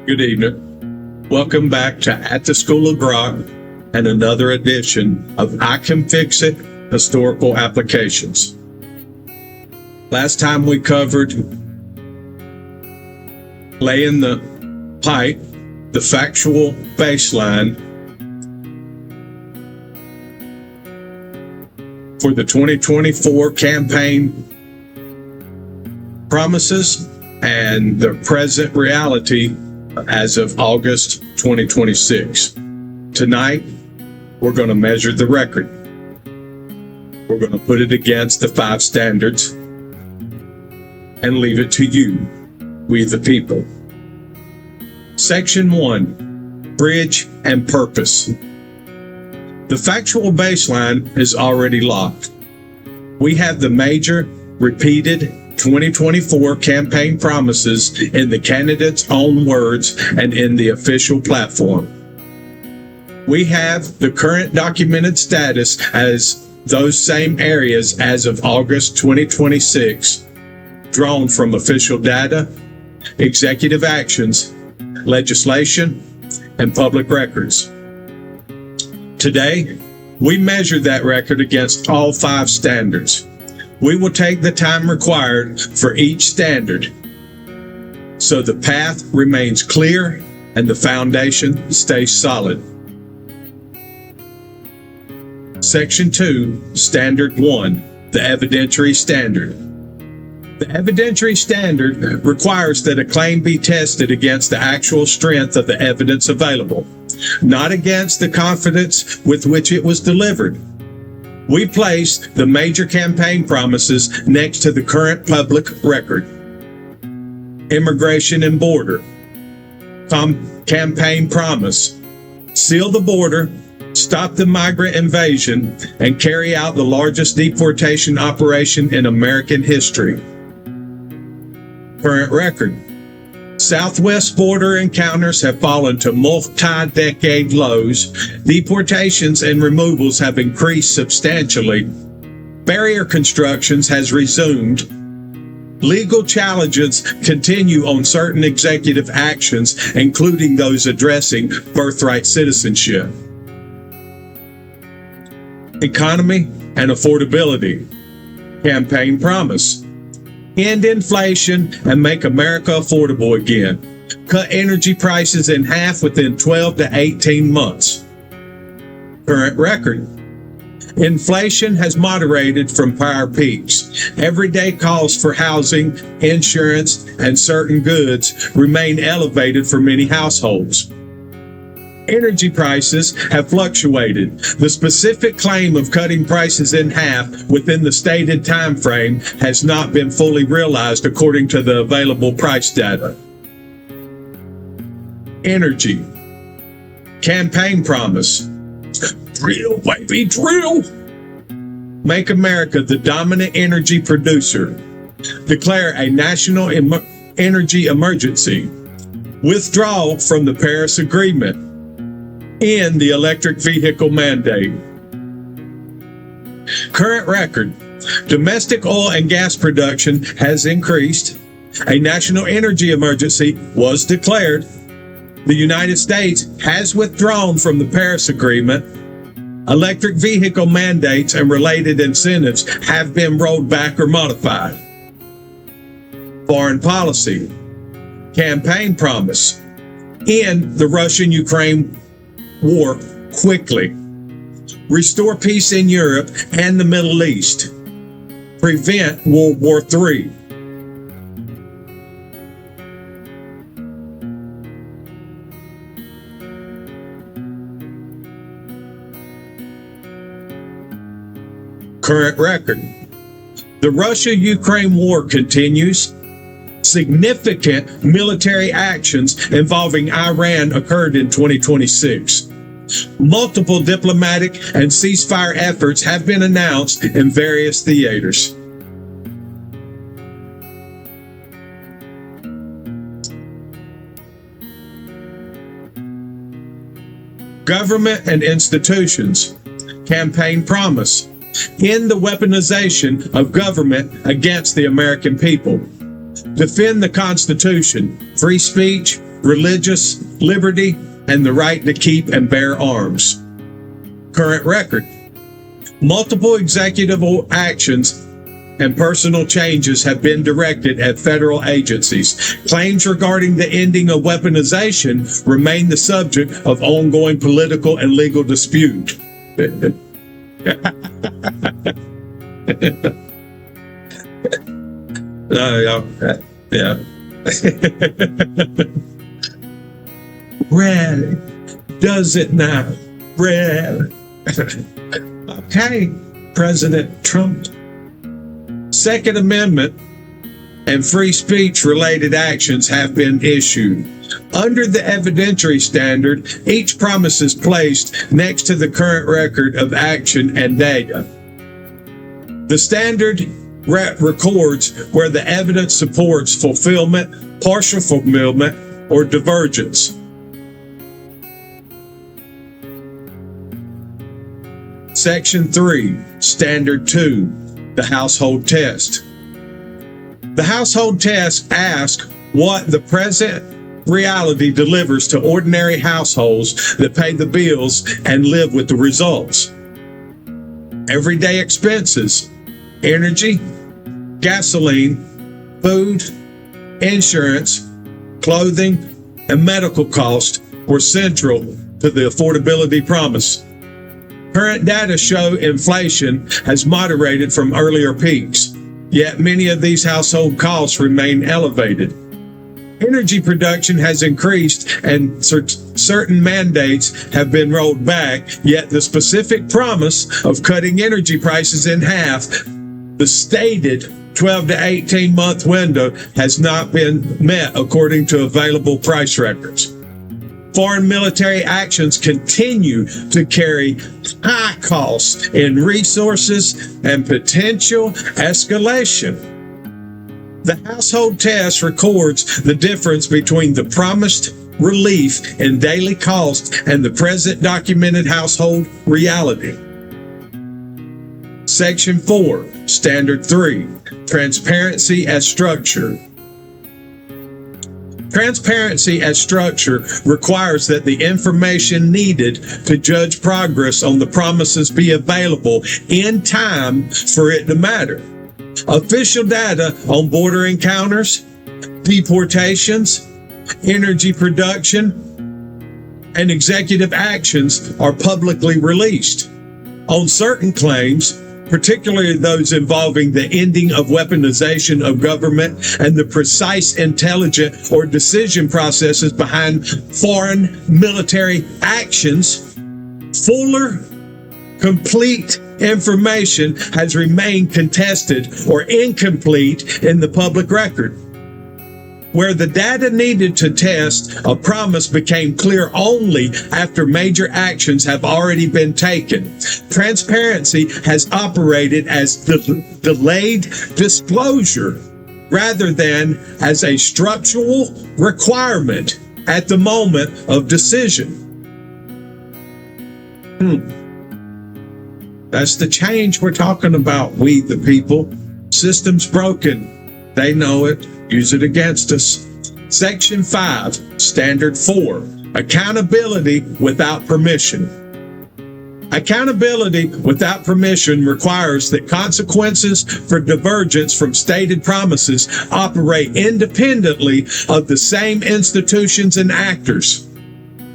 Good evening. Welcome back to At the School of Grok and another edition of I Can Fix It Historical Applications. Last time we covered laying the pipe, the factual baseline for the 2024 campaign promises and the present reality as of August 2026. Tonight, we're going to measure the record. We're going to put it against the 5 standards and leave it to you, we the people. Section 1, Bridge and Purpose. The factual baseline is already locked. We have the major, repeated 2024 campaign promises in the candidate's own words and in the official platform. We have the current documented status as those same areas as of August 2026, drawn from official data, executive actions, legislation, and public records. Today, we measure that record against all 5 standards. We will take the time required for each standard so the path remains clear and the foundation stays solid. Section 2, Standard 1, the evidentiary standard. The evidentiary standard requires that a claim be tested against the actual strength of the evidence available, not against the confidence with which it was delivered. We place the major campaign promises next to the current public record. Immigration and border. Campaign promise. Seal the border, stop the migrant invasion, and carry out the largest deportation operation in American history. Current record. Southwest border encounters have fallen to multi-decade lows. Deportations and removals have increased substantially. Barrier constructions has resumed. Legal challenges continue on certain executive actions, including those addressing birthright citizenship. Economy and affordability. Campaign promise. End inflation and make America affordable again. Cut energy prices in half within 12 to 18 months. Current record. Inflation has moderated from prior peaks. Everyday costs for housing, insurance, and certain goods remain elevated for many households. Energy prices have fluctuated. The specific claim of cutting prices in half within the stated time frame has not been fully realized according to the available price data. Energy. Campaign promise. Drill, baby, drill! Make America the dominant energy producer. Declare a national energy emergency. Withdraw from the Paris Agreement. End the electric vehicle mandate. Current record. Domestic oil and gas production has increased. A national energy emergency was declared. The United States has withdrawn from the Paris Agreement. Electric vehicle mandates and related incentives have been rolled back or modified. Foreign policy. Campaign promise. End the Russian-Ukraine war quickly. Restore peace in Europe and the Middle East. Prevent World War III. Current record. The Russia-Ukraine war continues. Significant military actions involving Iran occurred in 2026. Multiple diplomatic and ceasefire efforts have been announced in various theaters. Government and institutions. Campaign promise. End the weaponization of government against the American people. Defend the Constitution, free speech, religious liberty, and the right to keep and bear arms. Current record. Multiple executive actions and personal changes have been directed at federal agencies. Claims regarding the ending of weaponization remain the subject of ongoing political and legal dispute. Yeah. Red, does it now? Red. Okay, President Trump. Second Amendment and free speech related actions have been issued. Under the evidentiary standard, each promise is placed next to the current record of action and data. The standard records where the evidence supports fulfillment, partial fulfillment, or divergence. Section 3, Standard 2, the household test. The household test asks what the present reality delivers to ordinary households that pay the bills and live with the results. Everyday expenses, energy, gasoline, food, insurance, clothing, and medical costs were central to the affordability promise. Current data show inflation has moderated from earlier peaks, yet many of these household costs remain elevated. Energy production has increased and certain mandates have been rolled back, yet the specific promise of cutting energy prices in half, the stated 12 to 18 month window, has not been met according to available price records. Foreign military actions continue to carry high costs in resources and potential escalation. The household test records the difference between the promised relief in daily costs and the present documented household reality. Section 4, Standard 3, Transparency as Structure. Transparency as structure requires that the information needed to judge progress on the promises be available in time for it to matter. Official data on border encounters, deportations, energy production, and executive actions are publicly released. On certain claims, particularly those involving the ending of weaponization of government and the precise intelligent or decision processes behind foreign military actions, fuller, complete information has remained contested or incomplete in the public record. Where the data needed to test a promise became clear only after major actions have already been taken. Transparency has operated as delayed disclosure rather than as a structural requirement at the moment of decision. That's the change we're talking about, we the people. System's broken. They know it. Use it against us. Section 5, Standard 4, Accountability without permission. Accountability without permission requires that consequences for divergence from stated promises operate independently of the same institutions and actors.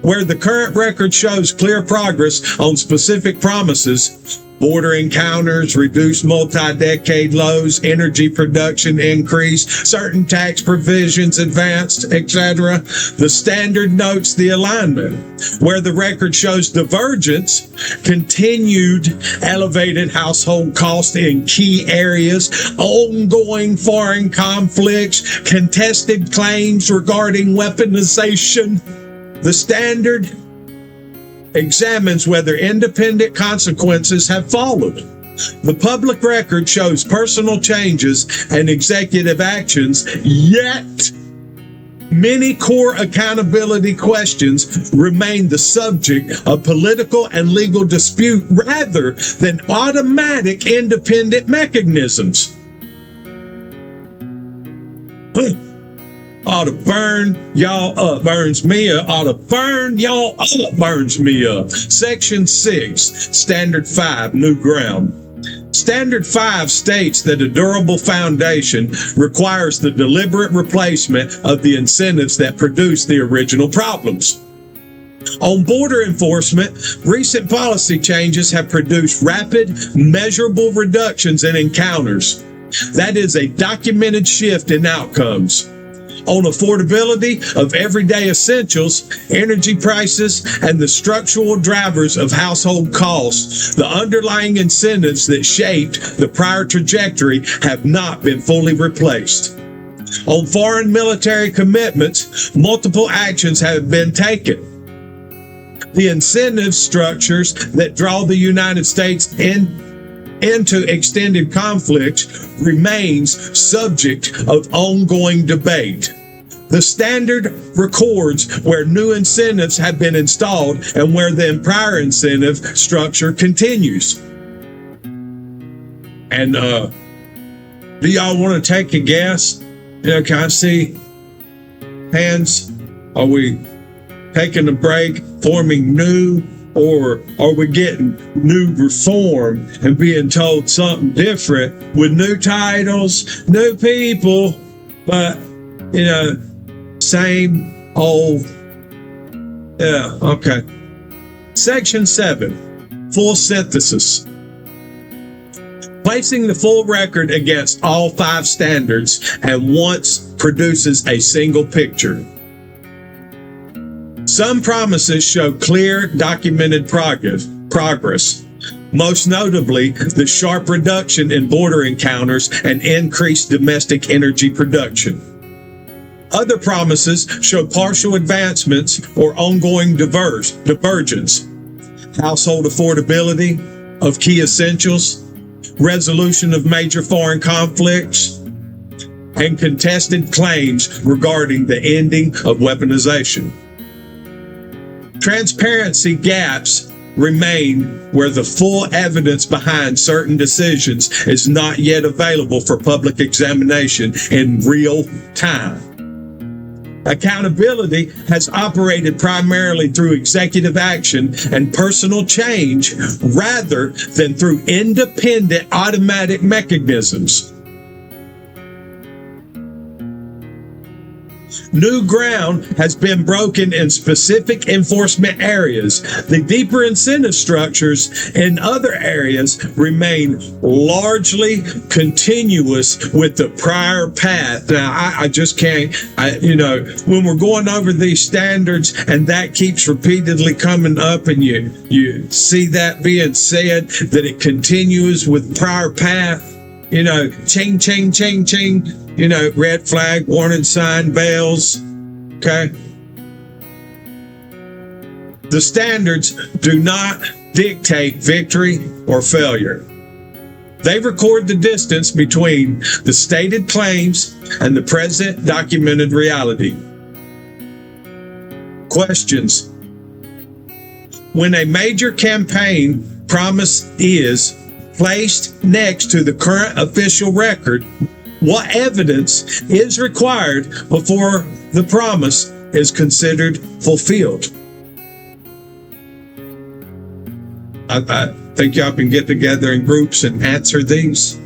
Where the current record shows clear progress on specific promises, border encounters, reduced multi-decade lows, energy production increase, certain tax provisions advanced, etc. The standard notes the alignment. Where the record shows divergence, continued elevated household costs in key areas, ongoing foreign conflicts, contested claims regarding weaponization. The standard examines whether independent consequences have followed. The public record shows personal changes and executive actions, yet many core accountability questions remain the subject of political and legal dispute rather than automatic independent mechanisms. ought to burn y'all up. Burns me up. Ought to burn y'all up. Burns me up. Section 6, Standard 5, New Ground. Standard 5 states that a durable foundation requires the deliberate replacement of the incentives that produce the original problems. On border enforcement, recent policy changes have produced rapid, measurable reductions in encounters. That is a documented shift in outcomes. On affordability of everyday essentials, energy prices, and the structural drivers of household costs, the underlying incentives that shaped the prior trajectory have not been fully replaced. On foreign military commitments, multiple actions have been taken. The incentive structures that draw the United States into extended conflict remains subject of ongoing debate. The standard records where new incentives have been installed and where the prior incentive structure continues. And do y'all want to take a guess? Can I see hands? Are we taking a break, forming new, or are we getting new reform and being told something different with new titles, new people, but, same old, yeah, okay. Section 7, Full Synthesis. Placing the full record against all 5 standards at once produces a single picture. Some promises show clear, documented progress, most notably the sharp reduction in border encounters and increased domestic energy production. Other promises show partial advancements or ongoing divergence. Household affordability of key essentials, resolution of major foreign conflicts, and contested claims regarding the ending of weaponization. Transparency gaps remain where the full evidence behind certain decisions is not yet available for public examination in real time. Accountability has operated primarily through executive action and personal change rather than through independent automatic mechanisms. New ground has been broken in specific enforcement areas. The deeper incentive structures in other areas remain largely continuous with the prior path. Now, I just can't, when we're going over these standards and that keeps repeatedly coming up and you see that being said, that it continues with prior path, ching, ching, ching, ching, red flag, warning sign, bells, okay? The standards do not dictate victory or failure. They record the distance between the stated claims and the present documented reality. Questions. When a major campaign promise is placed next to the current official record, what evidence is required before the promise is considered fulfilled? I think y'all can get together in groups and answer these.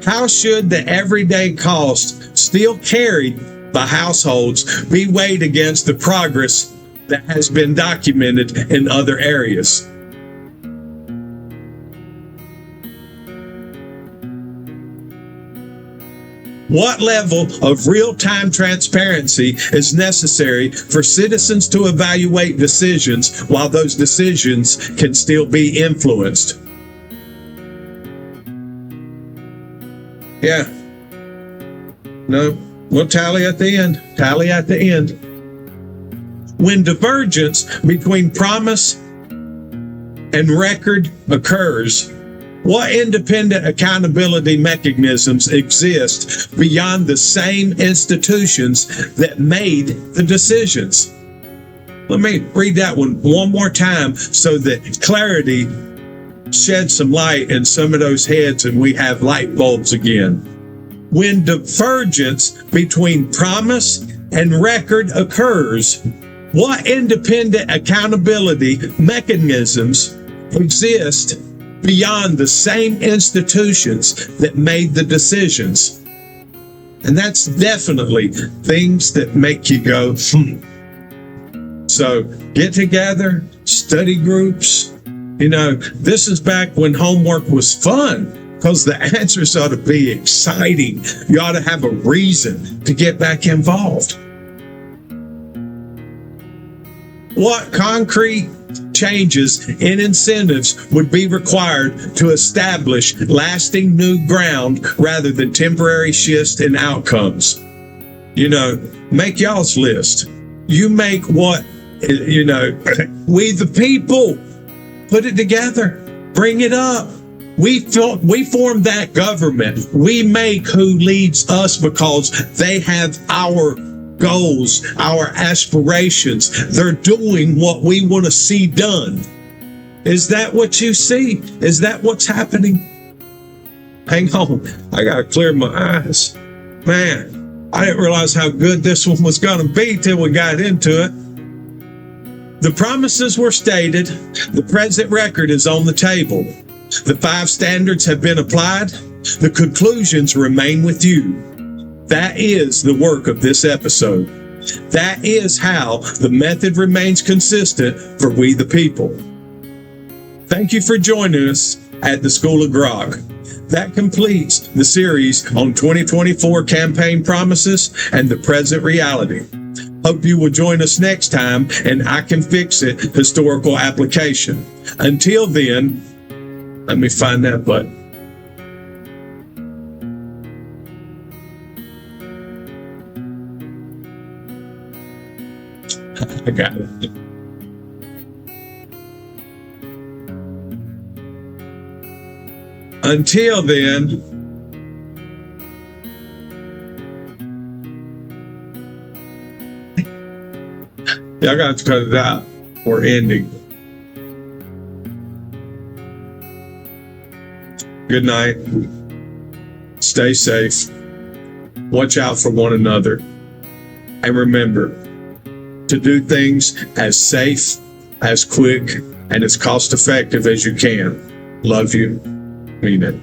How should the everyday cost still carried by households be weighed against the progress that has been documented in other areas? What level of real-time transparency is necessary for citizens to evaluate decisions while those decisions can still be influenced? Yeah. No, we'll tally at the end. Tally at the end. When divergence between promise and record occurs, what independent accountability mechanisms exist beyond the same institutions that made the decisions? Let me read that one more time so that clarity sheds some light in some of those heads and we have light bulbs again. When divergence between promise and record occurs, what independent accountability mechanisms exist beyond the same institutions that made the decisions? And that's definitely things that make you go, So get together, study groups. This is back when homework was fun, because the answers ought to be exciting. You ought to have a reason to get back involved. What concrete changes in incentives would be required to establish lasting new ground rather than temporary shifts in outcomes? Make y'all's list. You make what, we the people, put it together, bring it up. We form that government. We make who leads us because they have our goals, our aspirations. They're doing what we want to see done. Is that what you see? Is that what's happening? Hang on. I got to clear my eyes. Man, I didn't realize how good this one was going to be till we got into it. The promises were stated. The present record is on the table. The 5 standards have been applied. The conclusions remain with you. That is the work of this episode. That is how the method remains consistent for we the people. Thank you for joining us at the School of Grog. That completes the series on 2024 campaign promises and the present reality. Hope you will join us next time and I Can Fix It historical application. Until then, let me find that button. I got it. Until then, y'all got to cut it out. We're ending. Good night. Stay safe. Watch out for one another. And remember to do things as safe, as quick, and as cost effective as you can. Love you. Mean it.